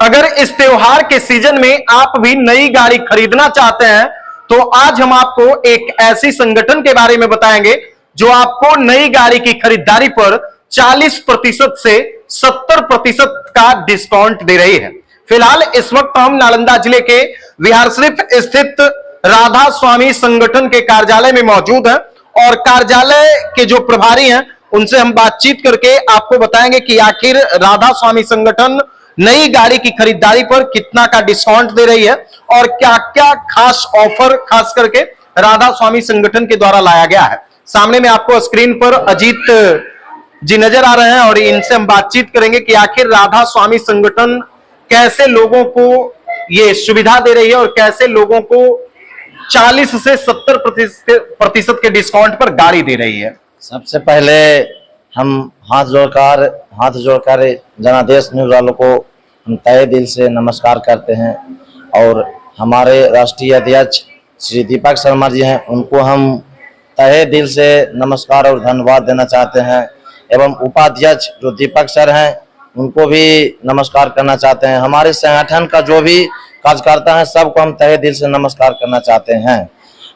अगर इस त्योहार के सीजन में आप भी नई गाड़ी खरीदना चाहते हैं तो आज हम आपको एक ऐसी संगठन के बारे में बताएंगे जो आपको नई गाड़ी की खरीदारी पर 40% से 70% का डिस्काउंट दे रही है। फिलहाल इस वक्त हम नालंदा जिले के विहारशरीफ स्थित राधा स्वामी संगठन के कार्यालय में मौजूद हैं और कार्यालय के जो प्रभारी हैं उनसे हम बातचीत करके आपको बताएंगे कि आखिर राधा स्वामी संगठन नई गाड़ी की खरीदारी पर कितना का डिस्काउंट दे रही है और क्या क्या खास ऑफर खास करके राधा स्वामी संगठन के द्वारा लाया गया है। सामने में आपको स्क्रीन पर अजीत जी नजर आ रहे हैं और इनसे हम बातचीत करेंगे कि आखिर राधा स्वामी संगठन कैसे लोगों को ये सुविधा दे रही है और कैसे लोगों को 40 से 70% के डिस्काउंट पर गाड़ी दे रही है। सबसे पहले हम हाथ जोड़कर जनादेश न्यूज वालों को हम तहे दिल से नमस्कार करते हैं और हमारे राष्ट्रीय अध्यक्ष श्री दीपक शर्मा जी हैं, उनको हम तहे दिल से नमस्कार और धन्यवाद देना चाहते हैं एवं उपाध्यक्ष जो दीपक सर हैं उनको भी नमस्कार करना चाहते हैं। हमारे संगठन का जो भी कार्यकर्ता है सबको हम तहे दिल से नमस्कार करना चाहते हैं।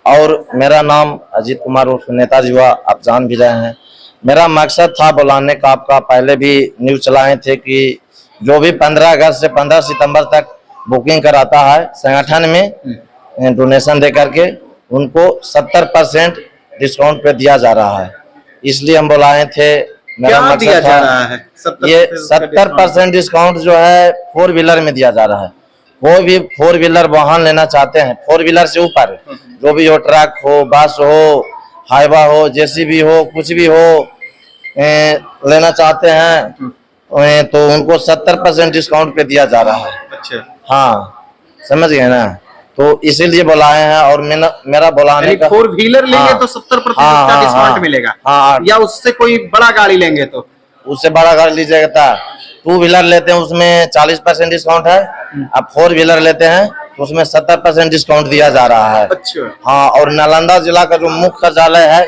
और मेरा नाम अजीत कुमार उर्फ नेताजी हुआ, आप जान भी रहे हैं। मेरा मकसद था बुलाने का, आपका पहले भी न्यूज चलाए थे कि जो भी 15 अगस्त से 15 सितंबर तक बुकिंग कराता है संगठन में डोनेशन दे करके उनको 70% डिस्काउंट पे दिया जा रहा है, इसलिए हम बुलाए थे। मेरा मकसद दिया जा रहा है ये 70% डिस्काउंट जो है 4 व्हीलर में दिया जा रहा है। कोई भी 4 व्हीलर वाहन लेना चाहते हैं, 4 व्हीलर से ऊपर जो भी हो, ट्रक हो, बस हो, हाईवा हो, जेसीबी हो, कुछ भी हो लेना चाहते हैं तो उनको 70% डिस्काउंट पे दिया जा रहा है। अच्छा, हाँ समझ गए ना, तो इसीलिए बुलाए हैं। और मेरा बुलाने का 4 व्हीलर लेंगे तो 70% का डिस्काउंट मिलेगा। या उससे कोई बड़ा गाड़ी लेंगे तो उससे बड़ा गाड़ी लीजिएगा। 2 व्हीलर लेते हैं उसमें 40% डिस्काउंट है, अब 4 व्हीलर लेते हैं तो उसमें 70% डिस्काउंट दिया जा रहा है। अच्छा, हाँ। और नालंदा जिला का जो मुख्य कार्यालय है,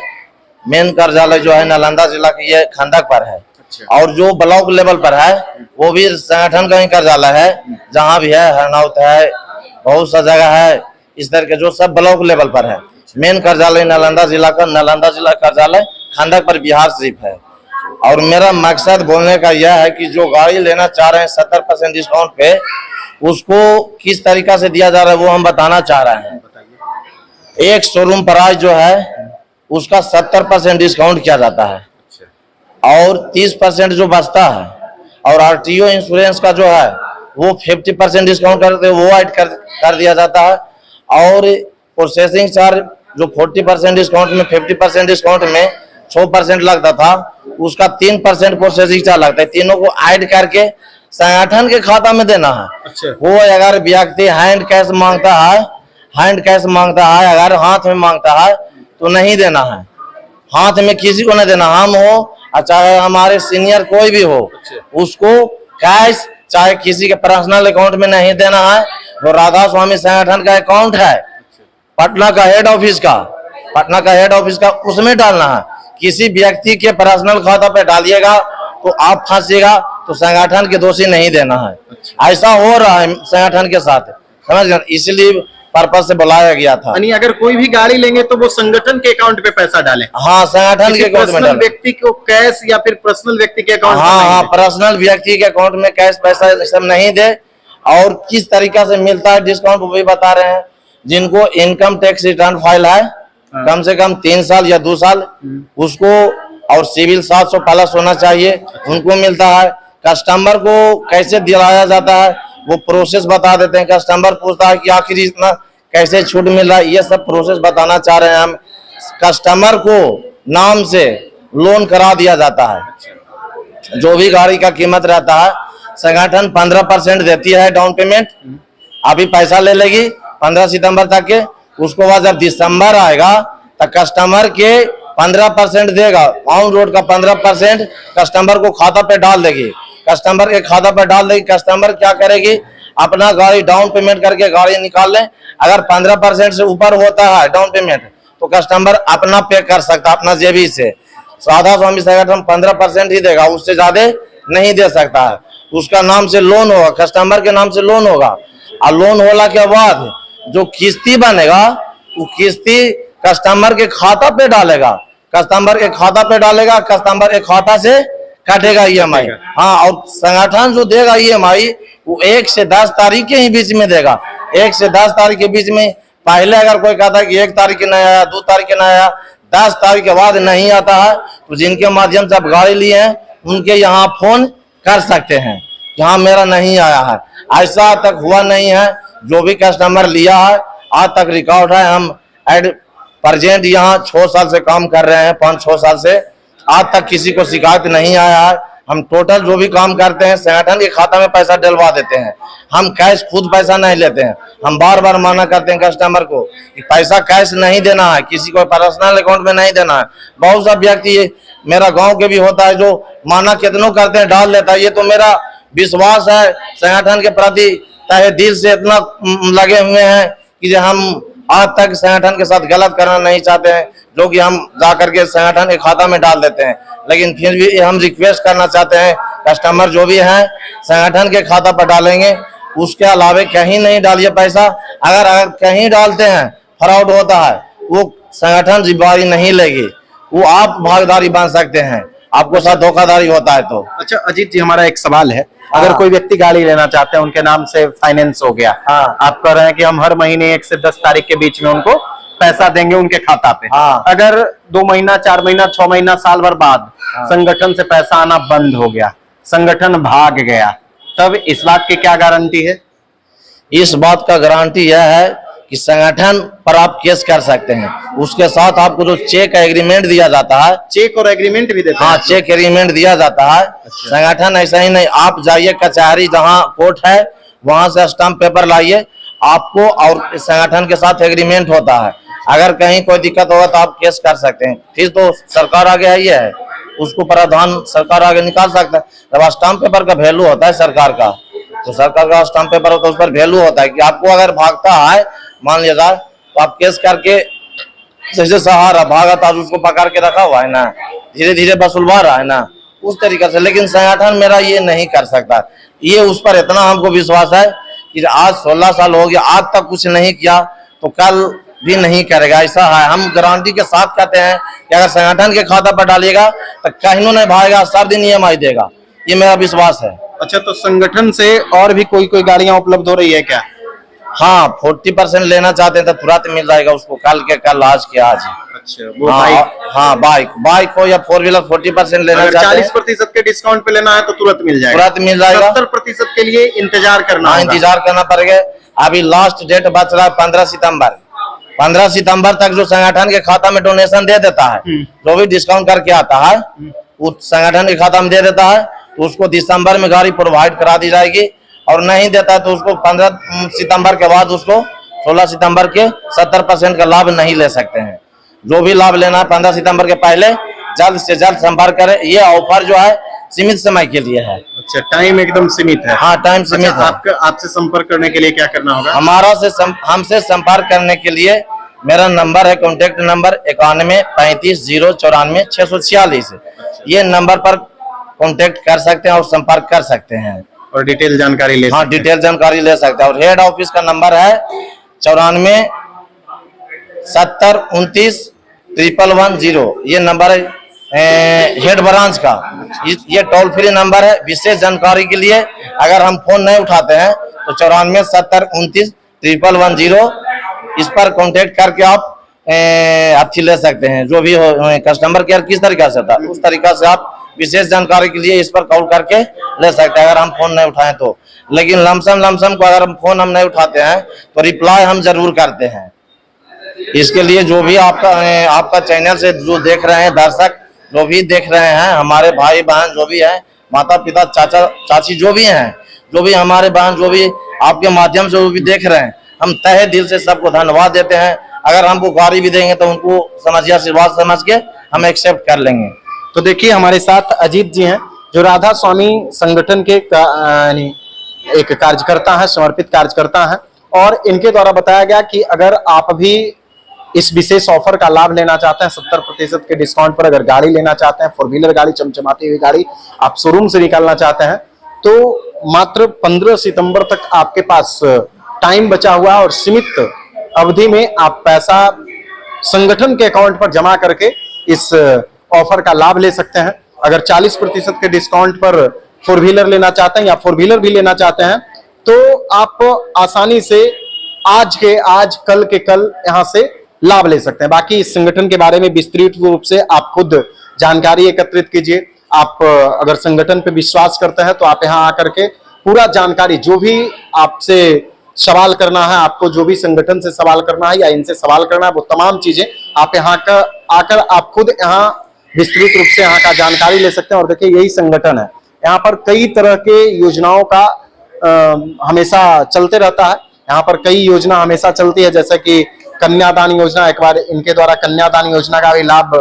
मेन कार्यालय जो है नालंदा जिला की ये खंडक पर है। अच्छा। और जो ब्लॉक लेवल पर है वो भी संगठन का ही कार्यालय है, जहाँ भी है हरनौत है, बहुत सा जगह है इस तरह के जो सब ब्लॉक लेवल पर है। मेन कार्यालय नालंदा जिला का, नालंदा जिला कार्यालय खंडक पर विहारशरीफ है। और मेरा मकसद बोलने का यह है कि जो गाड़ी लेना चाह रहे हैं 70% डिस्काउंट पे, उसको किस तरीका से दिया जा रहा है वो हम बताना चाह रहे हैं। एक शोरूम प्राइस जो है उसका 70% डिस्काउंट किया जाता है और 30% जो बचता है, और आरटीओ इंश्योरेंस का जो है वो 50% डिस्काउंट करते वो ऐड कर दिया जाता है। और प्रोसेसिंग चार्ज जो 40% डिस्काउंट में 50% डिस्काउंट में 6% लगता था, उसका 3% प्रोसेसिंग चार्ज लगता है। तीनों को ऐड करके संगठन के खाता में देना है। अच्छा। वो अगर व्यक्ति हैंड कैश मांगता है, अगर हाथ में मांगता है तो नहीं देना है, हाथ में किसी को नहीं देना। हम हो चाहे हमारे सीनियर कोई भी हो, उसको कैश चाहे किसी के पर्सनल अकाउंट में नहीं देना है। वो राधा स्वामी संगठन का अकाउंट है पटना का हेड ऑफिस का उसमें डालना है। किसी व्यक्ति के पर्सनल खाता पे डालिएगा तो आप फंसिएगा, तो संगठन के दोषी नहीं देना है। ऐसा हो रहा है संगठन के साथ, समझ गए, इसलिए पर्पज से बुलाया गया था। यानी अगर कोई भी गाड़ी लेंगे तो वो संगठन के अकाउंट पे पैसा डालें। हाँ, संगठन के अकाउंट में डालें। व्यक्ति को कैश या फिर पर्सनल व्यक्ति के अकाउंट में हाँ, पर्सनल व्यक्ति के अकाउंट में कैश पैसा सब नहीं दे। और किस तरीका से मिलता है डिस्काउंट वो भी बता रहे हैं। जिनको इनकम टैक्स रिटर्न फाइल है कम से कम 3 साल या 2 साल, उसको, और सिविल 700 प्लस होना चाहिए, उनको मिलता है। कस्टमर को कैसे दिलाया जाता है वो प्रोसेस बता देते हैं। कस्टमर पूछता है कि आखिर इतना कैसे छूट मिल रहा है, ये सब प्रोसेस बताना चाह रहे हैं हम। कस्टमर को नाम से लोन करा दिया जाता है। जो भी गाड़ी का कीमत रहता है संगठन 15% देती है डाउन पेमेंट, अभी पैसा ले लेगी 15 सितंबर तक के। उसको बाद जब दिसंबर आएगा तो कस्टमर के 15% देगा, ऑन रोड का 15% कस्टमर को खाता पे डाल देगी। कस्टमर के खाता पे डाल देगी, कस्टमर क्या करेगी, अपना गाड़ी डाउन पेमेंट करके गाड़ी निकाल ले। अगर 15% से ऊपर होता है डाउन पेमेंट तो कस्टमर अपना पे कर सकता है अपना जेबी से। राधा स्वामी संगठन 15% ही देगा, उससे ज्यादा नहीं दे सकता है। उसका नाम से लोन होगा, कस्टमर के नाम से लोन होगा, और लोन होला के बाद जो किस्ती बनेगा वो किस्ती कस्टमर के खाता पे डालेगा, कस्टमर के खाता पे डालेगा, कस्टमर के खाता से काटेगा EMI। हाँ, और संगठन जो देगा EMI वो 1 से 10 तारीख के ही बीच में देगा। 1 से 10 तारीख के बीच में, पहले अगर कोई कहता है कि 1 तारीख के नहीं आया, 2 तारीख के नहीं आया, 10 तारीख के बाद नहीं आता है, तो जिनके माध्यम से आप गाड़ी लिए हैं उनके यहाँ फोन कर सकते हैं, यहाँ मेरा नहीं आया है। ऐसा तक हुआ नहीं है। जो भी कस्टमर लिया है आज तक रिकॉर्ड है। हम एड प्रेजेंट यहाँ 6 साल से काम कर रहे हैं, 5-6 साल से, आज तक किसी को शिकायत नहीं आया है। हम टोटल जो भी काम करते हैं संगठन के खाता में पैसा डलवा देते हैं। हम कैश खुद पैसा नहीं लेते हैं। हम बार बार माना करते हैं कस्टमर को कि पैसा कैश नहीं देना है, किसी को पर्सनल अकाउंट में नहीं देना है। बहुत सा व्यक्ति, ये मेरा गांव के भी होता है, जो माना कितनों करते हैं डाल देता है। ये तो मेरा विश्वास है संगठन के प्रति, तहे दिल से इतना लगे हुए हैं कि हम आज तक संगठन के साथ गलत करना नहीं चाहते हैं, जो कि हम जा करके संगठन के खाता में डाल देते हैं। लेकिन फिर भी हम रिक्वेस्ट करना चाहते हैं कस्टमर जो भी हैं संगठन के खाता पर डालेंगे, उसके अलावा कहीं नहीं डालिए पैसा। अगर कहीं डालते हैं फ्रॉड होता है, वो संगठन जिम्मेदारी नहीं लेगी, वो आप भागीदारी बन सकते हैं, आपको साथ धोखाधड़ी होता है तो। अच्छा अजीत जी, हमारा एक सवाल है, अगर कोई व्यक्ति गाड़ी लेना चाहते हैं, उनके नाम से फाइनेंस हो गया, आप कह रहे हैं कि हम हर महीने 1 से 10 तारीख के बीच में उनको पैसा देंगे उनके खाता पे। अगर 2 महीना, 4 महीना, 6 महीना, साल भर बाद संगठन से पैसा आना बंद हो गया, संगठन भाग गया, तब इस बात की क्या गारंटी है? इस बात का गारंटी यह है कि संगठन पर आप केस कर सकते हैं। उसके साथ आपको जो चेक एग्रीमेंट दिया जाता है, चेक और एग्रीमेंट भी देते हैं? हाँ, चेक एग्रीमेंट दिया जाता है। अच्छा। संगठन ऐसा ही नहीं, आप जाइए कचहरी जहाँ कोर्ट है वहां से स्टाम्प पेपर लाइए, आपको और संगठन के साथ एग्रीमेंट होता है। अगर कहीं कोई दिक्कत होगा तो आप केस कर सकते हैं। फिर तो सरकार आगे आई है, उसको प्रावधान सरकार आगे निकाल सकता है। जब स्टाम्प पेपर का वैल्यू होता है सरकार का, तो सरकार का स्टाम्प पेपर होता है, उस पर वैल्यू होता है कि आपको अगर भागता है मान लिया तो आप केस करके, जैसे सहारा भागा था उसको पकड़ के रखा हुआ है ना, धीरे धीरे वसूलवा रहा है ना, उस तरीके से। लेकिन संगठन मेरा ये नहीं कर सकता। ये उस पर इतना हमको विश्वास है कि आज 16 साल हो गया, आज तक कुछ नहीं किया तो कल भी नहीं करेगा, ऐसा है। हम गारंटी के साथ कहते हैं कि अगर संगठन के खाता पर डालिएगा तो कहीं नहीं भागेगा, सब दिन EMI देगा, ये मेरा विश्वास है। अच्छा, तो संगठन से और भी कोई गाड़ियां उपलब्ध हो रही है क्या? हाँ, 40% लेना चाहते हैं तो तुरंत मिल जाएगा उसको, कल के कल, आज के आज। अच्छा, वो बाइक? हाँ, बाइक हो या 4 व्हीलर 40% लेना चाहते हैं, 40% के डिस्काउंट पे लेना है तो तुरंत मिल जाएगा, तुरंत मिल जाएगा। 70% के लिए इंतजार करना होगा। इंतजार करना पड़ेगा। अभी लास्ट डेट बच रहा है 15 सितंबर। 15 सितंबर तक जो संगठन के खाता में डोनेशन दे देता है, जो भी डिस्काउंट करके आता है वो संगठन के खाता में दे देता है, तो उसको दिसंबर में गाड़ी प्रोवाइड करा दी जाएगी। और नहीं देता तो उसको 15 सितंबर के बाद उसको 16 सितंबर के 70% का लाभ नहीं ले सकते हैं। जो भी लाभ लेना है 15 सितंबर के पहले जल्द से जल्द संपर्क करें। ये ऑफर जो है सीमित समय के लिए है। अच्छा, टाइम एकदम सीमित है? हाँ, टाइम सीमित है। आपसे संपर्क करने के लिए क्या करना होगा? हमसे संपर्क करने के लिए मेरा नंबर है, कॉन्टेक्ट नंबर 91 35 094 646। ये नंबर पर कॉन्टेक्ट कर सकते हैं और संपर्क कर सकते हैं और डिटेल जानकारी ले सकते हैं। हाँ, डिटेल जानकारी ले सकते हैं। और हेड ऑफिस का नंबर है 94 70 29 11110। ये नंबर है हेड ब्रांच का। ये टोल फ्री नंबर है। विशेष जानकारी के लिए अगर हम फोन नहीं उठाते हैं तो 94 70 29 11110 इस पर कांटेक्ट करके आप अच्छी ले सकते हैं। जो भी हो, कस्टमर केयर किस तरीका से था उस तरीका से आप विशेष जानकारी के लिए इस पर कॉल करके ले सकते हैं अगर हम फोन नहीं उठाएं तो। लेकिन लमसम को अगर हम फोन नहीं उठाते हैं तो रिप्लाई हम जरूर करते हैं। इसके लिए जो भी आपका चैनल से जो देख रहे हैं दर्शक, जो भी देख रहे हैं, हमारे भाई बहन जो भी हैं, माता पिता चाचा चाची जो भी हैं, जो भी हमारे बहन जो भी आपके माध्यम से वो भी देख रहे हैं, हम तहे दिल से सबको धन्यवाद देते हैं। अगर हमको गाड़ी भी देंगे तो उनको समझिए आशीर्वाद समझ के हम एक्सेप्ट कर लेंगे। तो देखिए हमारे साथ अजीत जी हैं जो राधा स्वामी संगठन के एक कार्यकर्ता है, समर्पित कार्यकर्ता है। और इनके द्वारा बताया गया कि अगर आप भी इस विशेष ऑफर का लाभ लेना चाहते हैं 70% के डिस्काउंट पर, अगर गाड़ी लेना चाहते हैं, 4 व्हीलर गाड़ी, चमचमाती हुई गाड़ी आप शोरूम से निकालना चाहते हैं, तो मात्र 15 सितंबर तक आपके पास टाइम बचा हुआ है और सीमित अवधि में आप पैसा संगठन के अकाउंट पर जमा करके इस ऑफर का लाभ ले सकते हैं। अगर 40% के डिस्काउंट पर 4 व्हीलर लेना चाहते हैं या 4 व्हीलर भी लेना चाहते हैं, तो आप आसानी से आज के आज, कल के कल यहां से लाभ ले सकते हैं। बाकी इस संगठन के बारे में विस्तृत रूप से आप खुद जानकारी एकत्रित कीजिए। आप अगर संगठन पे विश्वास करते हैं तो आप यहाँ आकर के पूरा जानकारी, जो भी आपसे सवाल करना है, आपको जो भी संगठन से सवाल करना है या इनसे सवाल करना है, वो तमाम चीजें आप यहाँ का आकर आप खुद यहाँ विस्तृत रूप से यहाँ का जानकारी ले सकते हैं। और देखिए यही संगठन है, यहाँ पर कई तरह के योजनाओं का हमेशा चलते रहता है। यहाँ पर कई योजना हमेशा चलती है, जैसे कि कन्यादान योजना। एक बार इनके द्वारा कन्यादान योजना का भी लाभ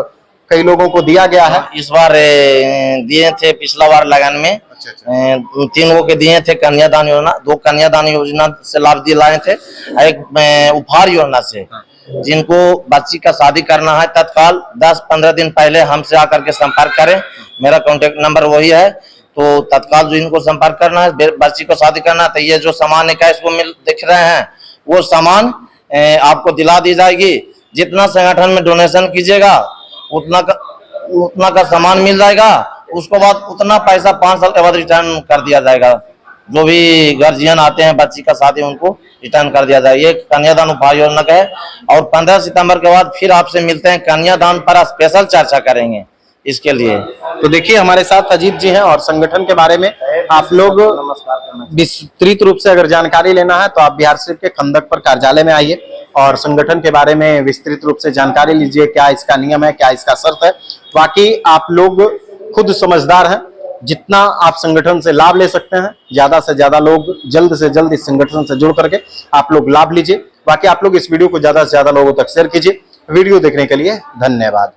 कई लोगों को दिया गया है। इस बार दिए थे, पिछला बार लगन में 3 लोगों के दिए थे कन्यादान योजना। 2 कन्यादान योजना से लाभ दिलाए थे, एक उपहार योजना से। जिनको बच्ची का शादी करना है तत्काल 10-15 दिन पहले हमसे आकर के संपर्क करें। मेरा कॉन्टेक्ट नंबर वही है, तो तत्काल जो इनको संपर्क करना है, बच्ची को शादी करना है, तो ये जो सामान है इसको दिख रहे हैं, वो सामान आपको दिला दी जाएगी। जितना संगठन में डोनेशन कीजिएगा उतना का सामान मिल जाएगा। उसके बाद उतना पैसा 5 साल के बाद रिटर्न कर दिया जाएगा। जो भी गार्जियन आते हैं बच्ची का शादी, उनको रिटर्न कर दिया जाएगा। ये कन्यादान उपहार योजना का है। और 15 सितंबर के बाद फिर आपसे मिलते हैं, कन्यादान पर स्पेशल चर्चा करेंगे इसके लिए। तो देखिए हमारे साथ अजीत जी हैं, और संगठन के बारे में आप लोग विस्तृत रूप से अगर जानकारी लेना है तो आप बिहार शरीफ के खंदक पर कार्यालय में आइए और संगठन के बारे में विस्तृत रूप से जानकारी लीजिए, क्या इसका नियम है, क्या इसका शर्त है। बाकी आप लोग खुद समझदार हैं, जितना आप संगठन से लाभ ले सकते हैं, ज्यादा से ज्यादा लोग जल्द से जल्द इस संगठन से जुड़ करके आप लोग लाभ लीजिए। बाकी आप लोग इस वीडियो को ज्यादा से ज्यादा लोगों तक शेयर कीजिए। वीडियो देखने के लिए धन्यवाद।